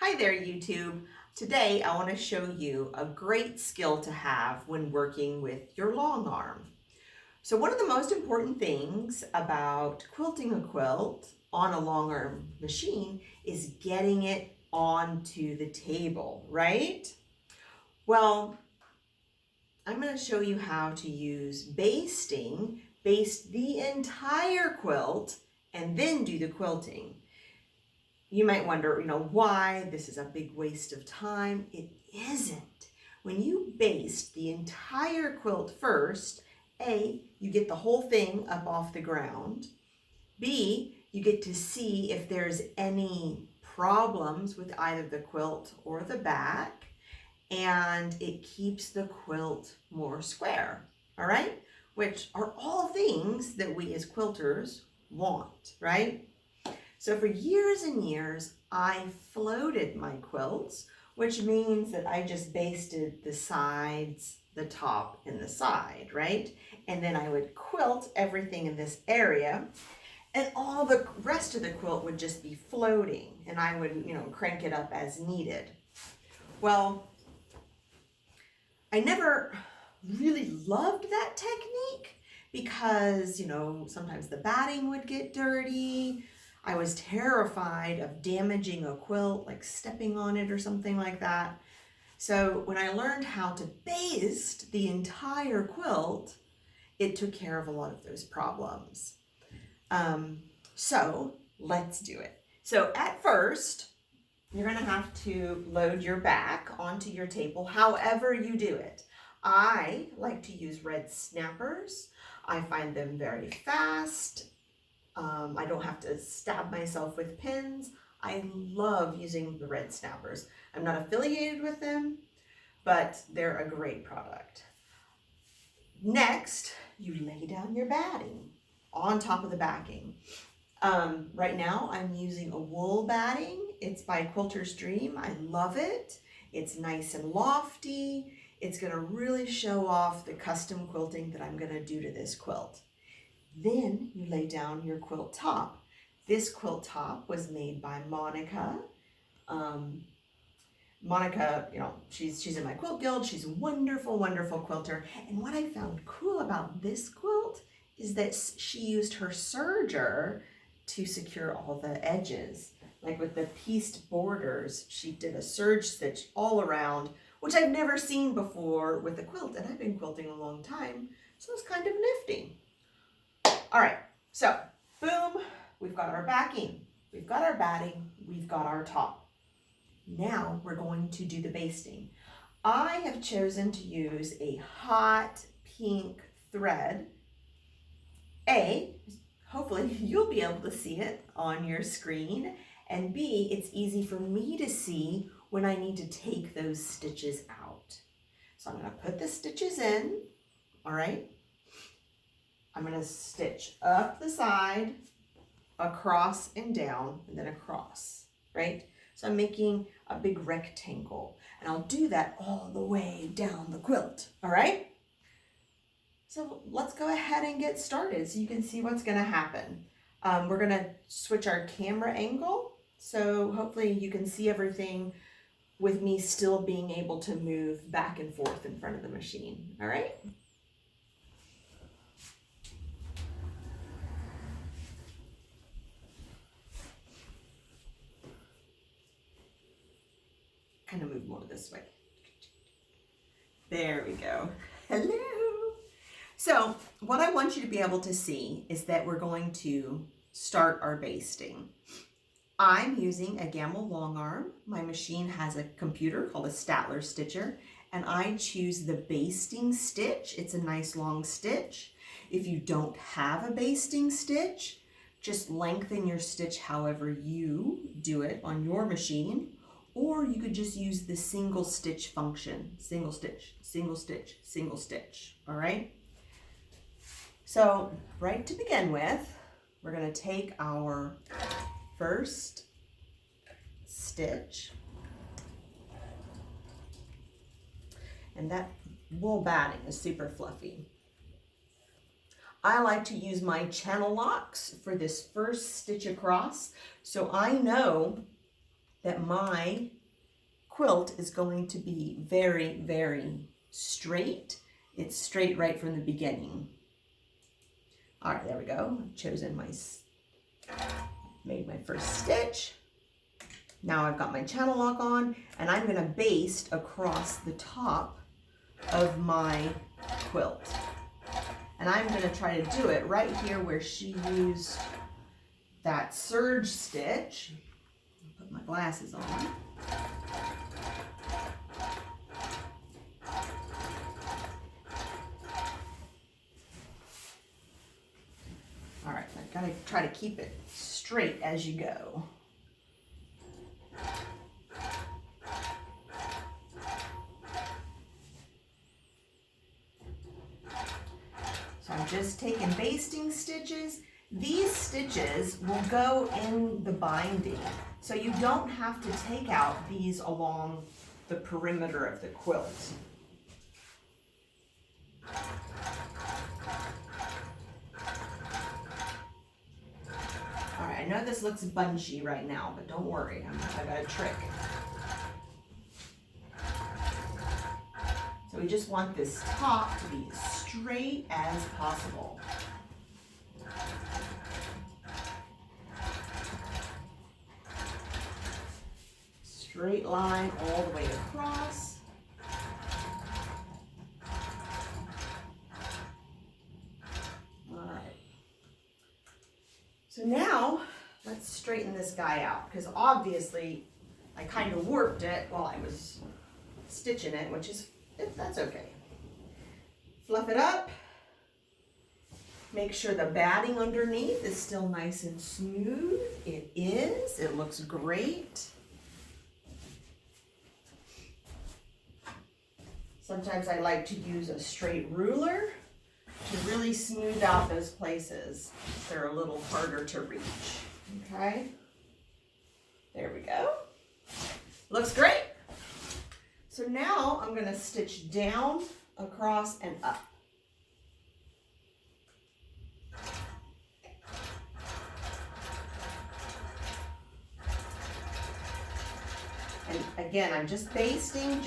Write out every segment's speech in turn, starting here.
Hi there, YouTube. Today I want to show you a great skill to have when working with your long arm. So one of the most important things about quilting a quilt on a long arm machine is getting it onto the table, right? Well, I'm going to show you how to use basting, baste the entire quilt, and then do the quilting. You might wonder, why this is a big waste of time. It isn't. When you baste the entire quilt first, A, you get the whole thing up off the ground. B, you get to see if there's any problems with either the quilt or the back, and it keeps the quilt more square, all right? Which are all things that we as quilters want, right? So for years and years, I floated my quilts, which means that I just basted the sides, the top, and the side, right? And then I would quilt everything in this area, and all the rest of the quilt would just be floating, and I would, crank it up as needed. Well, I never really loved that technique because, sometimes the batting would get dirty. I was terrified of damaging a quilt, like stepping on it or something like that. So when I learned how to baste the entire quilt, it took care of a lot of those problems. So let's do it. So at first, you're going to have to load your back onto your table, however you do it. I like to use red snappers. I find them very fast. I don't have to stab myself with pins. I love using the red snappers. I'm not affiliated with them, but they're a great product. Next, you lay down your batting on top of the backing. Right now, I'm using a wool batting. It's by Quilter's Dream. I love it. It's nice and lofty. It's going to really show off the custom quilting that I'm going to do to this quilt. Then you lay down your quilt top. This quilt top was made by Monica. Monica, she's in my quilt guild. She's a wonderful, wonderful quilter. And what I found cool about this quilt is that she used her serger to secure all the edges. Like with the pieced borders, she did a serge stitch all around, which I've never seen before with a quilt. And I've been quilting a long time, so it's kind of nifty. All right, so boom, we've got our backing, we've got our batting, we've got our top. Now we're going to do the basting. I have chosen to use a hot pink thread. Hopefully you'll be able to see it on your screen. And B, it's easy for me to see when I need to take those stitches out. So I'm going to put the stitches in, all right? I'm going to stitch up the side, across and down, and then across, right? So I'm making a big rectangle, and I'll do that all the way down the quilt, all right? So let's go ahead and get started so you can see what's going to happen. We're going to switch our camera angle, so hopefully you can see everything with me still being able to move back and forth in front of the machine, all right? Kind of move more this way. There we go. Hello. So what I want you to be able to see is that we're going to start our basting. I'm using a Gammill Longarm. My machine has a computer called a Statler Stitcher, and I choose the basting stitch. It's a nice long stitch. If you don't have a basting stitch, just lengthen your stitch however you do it on your machine. Or you could just use the single stitch function. Single stitch, single stitch, single stitch, all right? So right to begin with, we're gonna take our first stitch, and that wool batting is super fluffy. I like to use my channel locks for this first stitch across, so I know that my quilt is going to be very, very straight. It's straight right from the beginning. All right, there we go. I've chosen made my first stitch. Now I've got my channel lock on, and I'm gonna baste across the top of my quilt. And I'm gonna try to do it right here where she used that serge stitch. I'll put my glasses on. All right, I've got to try to keep it straight as you go. So I'm just taking basting stitches. These stitches will go in the binding, so you don't have to take out these along the perimeter of the quilt. All right, I know this looks bunchy right now, but don't worry, I got a trick. So we just want this top to be as straight as possible. Straight line all the way across. All right. So now let's straighten this guy out, because obviously I kind of warped it while I was stitching it, which is, that's okay. Fluff it up. Make sure the batting underneath is still nice and smooth. It is. It looks great. Sometimes I like to use a straight ruler to really smooth out those places that are a little harder to reach. Okay, there we go. Looks great. So now I'm going to stitch down, across, and up. And again, I'm just basting,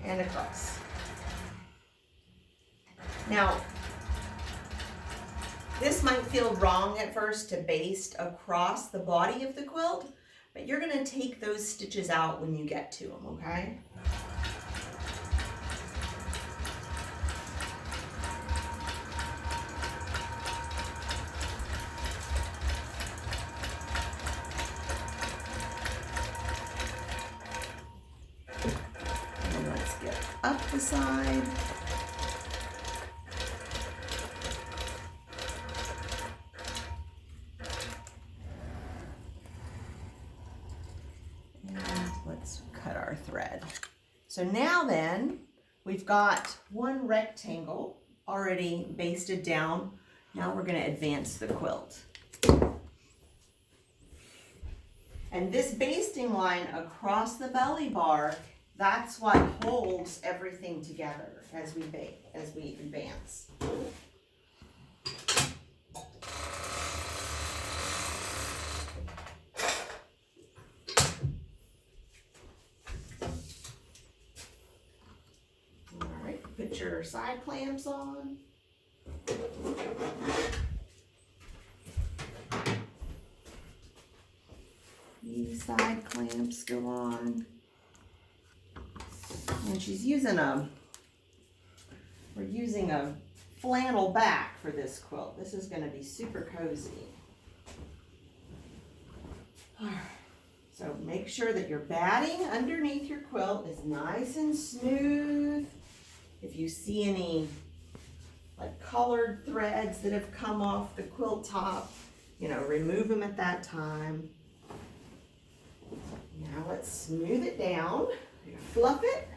and across. Now, this might feel wrong at first to baste across the body of the quilt, but you're going to take those stitches out when you get to them, okay? And let's get up the side. Cut our thread. So now then, we've got one rectangle already basted down. Now we're going to advance the quilt. And this basting line across the belly bar, that's what holds everything together as we advance. Put your side clamps on. These side clamps go on. And she's using we're using a flannel back for this quilt. This is going to be super cozy. All right. So make sure that your batting underneath your quilt is nice and smooth. If you see any like colored threads that have come off the quilt top, remove them at that time. Now let's smooth it down. Fluff it.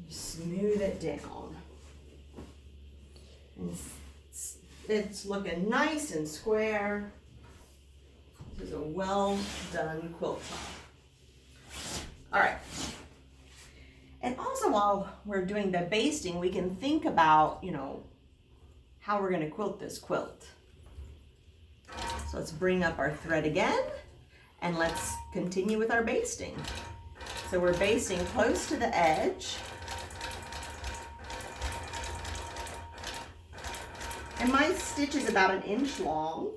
Smooth it down. And it's looking nice and square. This is a well done quilt top. All right. And also while we're doing the basting, we can think about, how we're going to quilt this quilt. So let's bring up our thread again and let's continue with our basting. So we're basting close to the edge. And my stitch is about 1 inch long.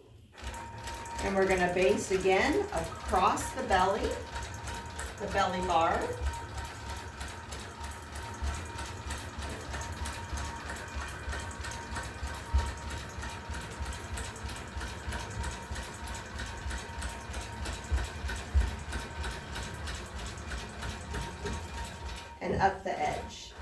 And we're gonna baste again across the belly bar. And up the edge.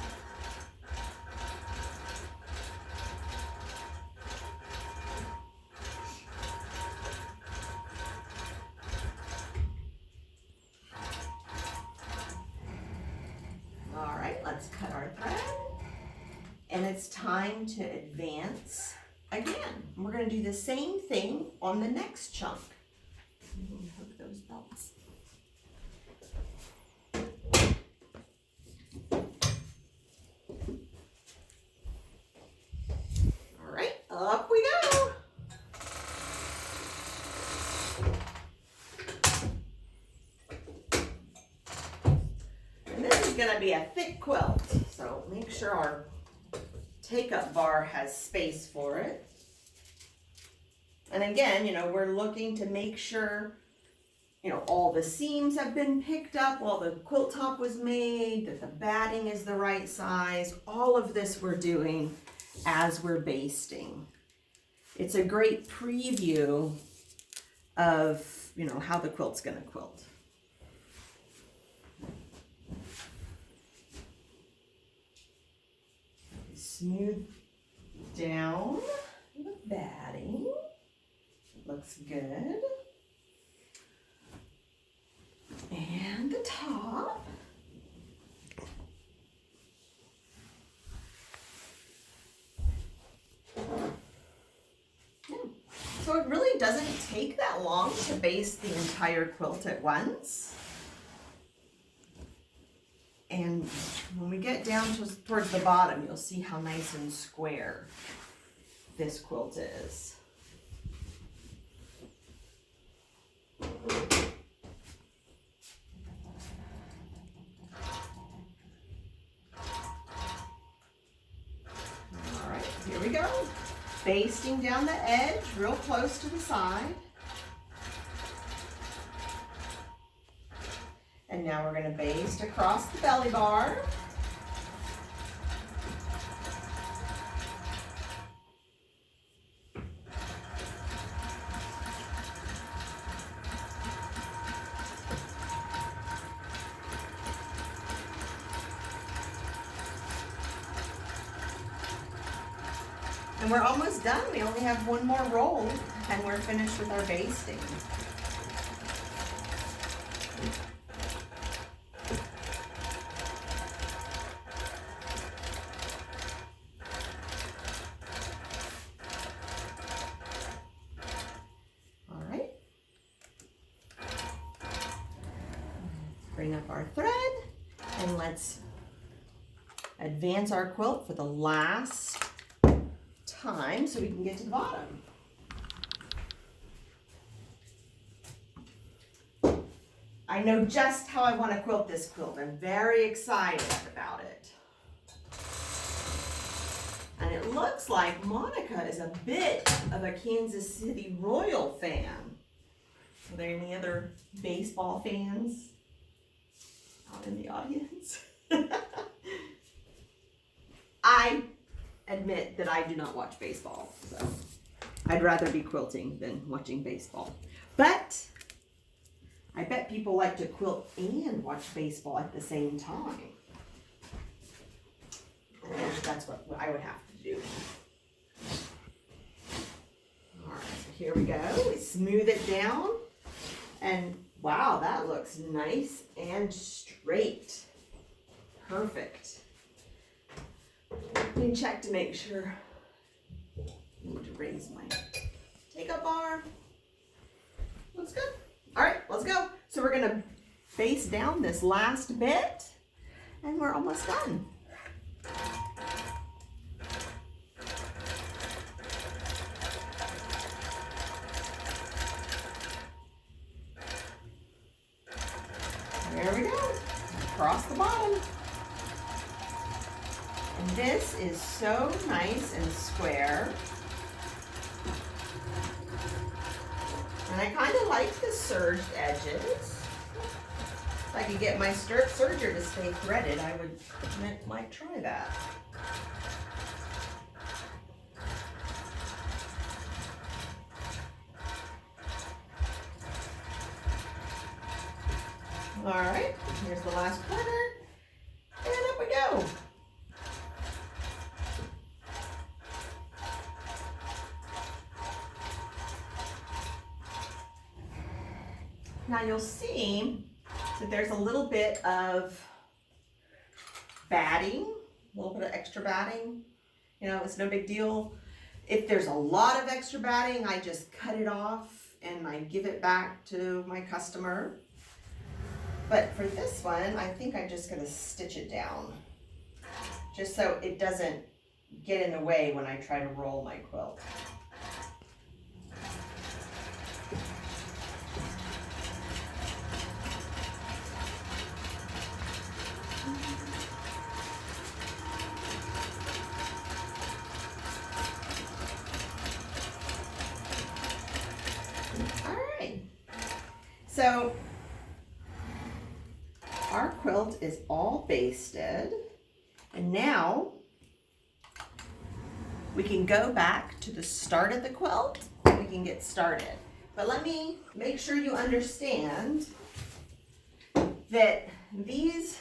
All right, let's cut our thread. And it's time to advance again. We're going to do the same thing on the next chunk. Hook those belts. All right, up we go. And this is going to be a thick quilt, so make sure our take-up bar has space for it. And again, we're looking to make sure, all the seams have been picked up while the quilt top was made, that the batting is the right size. All of this we're doing as we're basting. It's a great preview of, how the quilt's gonna quilt. Smooth down the batting. Looks good. And the top. Yeah. So it really doesn't take that long to baste the entire quilt at once. And when we get down towards the bottom, you'll see how nice and square this quilt is. All right, here we go. Basting down the edge, real close to the side. And now we're going to baste across the belly bar. And we're almost done. We only have one more roll and we're finished with our basting. All right. Bring up our thread and let's advance our quilt for the last time so we can get to the bottom. I know just how I want to quilt this quilt. I'm very excited about it. And it looks like Monica is a bit of a Kansas City Royal fan. Are there any other baseball fans out in the audience? I admit that I do not watch baseball, so I'd rather be quilting than watching baseball. But I bet people like to quilt and watch baseball at the same time. I guess that's what I would have to do. All right, so here we go. We smooth it down, and wow, that looks nice and straight. Perfect. Let me check to make sure. I need to raise my take-up bar. Looks good. All right, let's go. So we're gonna baste down this last bit and we're almost done. across the bottom. And this is so nice and square. And I kind of like the serged edges. If I could get my serger to stay threaded, I might try that. All right, here's the last corner, and up we go. Now you'll see that there's a little bit of batting, a little bit of extra batting. You know, it's no big deal. If there's a lot of extra batting, I just cut it off and I give it back to my customer. But for this one, I think I'm just gonna stitch it down, just so it doesn't get in the way when I try to roll my quilt. All right, so our quilt is all basted, and now we can go back to the start of the quilt and we can get started. But let me make sure you understand that these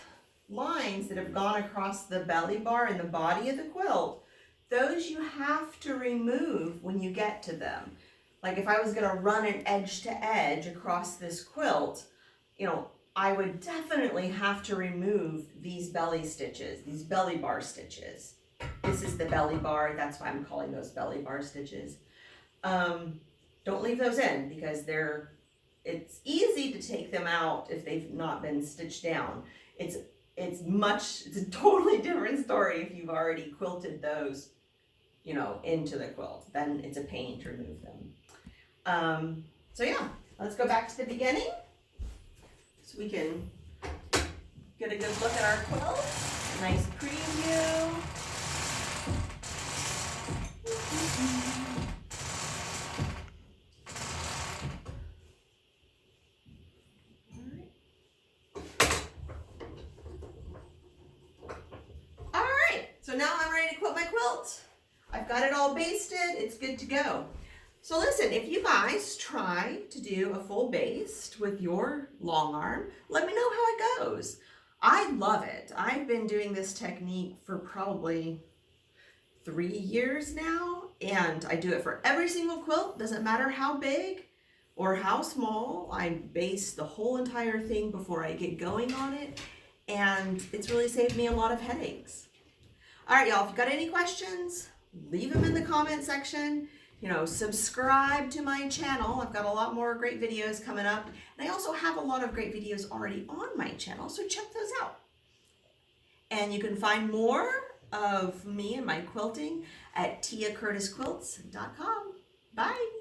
lines that have gone across the belly bar and the body of the quilt, those you have to remove when you get to them. Like if I was gonna run an edge to edge across this quilt, you know, I would definitely have to remove these belly stitches, these belly bar stitches. This is the belly bar, that's why I'm calling those belly bar stitches. Don't leave those in because it's easy to take them out if they've not been stitched down. It's a totally different story if you've already quilted those, you know, into the quilt. Then it's a pain to remove them. So yeah, let's go back to the beginning so we can get a good look at our quilt. Nice preview. All right, so now I'm ready to quilt my quilt. I've got it all basted, it's good to go. So listen, if you guys try to do a full baste with your long arm, let me know how it goes. I love it. I've been doing this technique for probably 3 years now, and I do it for every single quilt. Doesn't matter how big or how small. I baste the whole entire thing before I get going on it, and it's really saved me a lot of headaches. All right, y'all, if you've got any questions, leave them in the comment section. You know, subscribe to my channel. I've got a lot more great videos coming up. And I also have a lot of great videos already on my channel, so check those out. And you can find more of me and my quilting at tiacurtisquilts.com. Bye.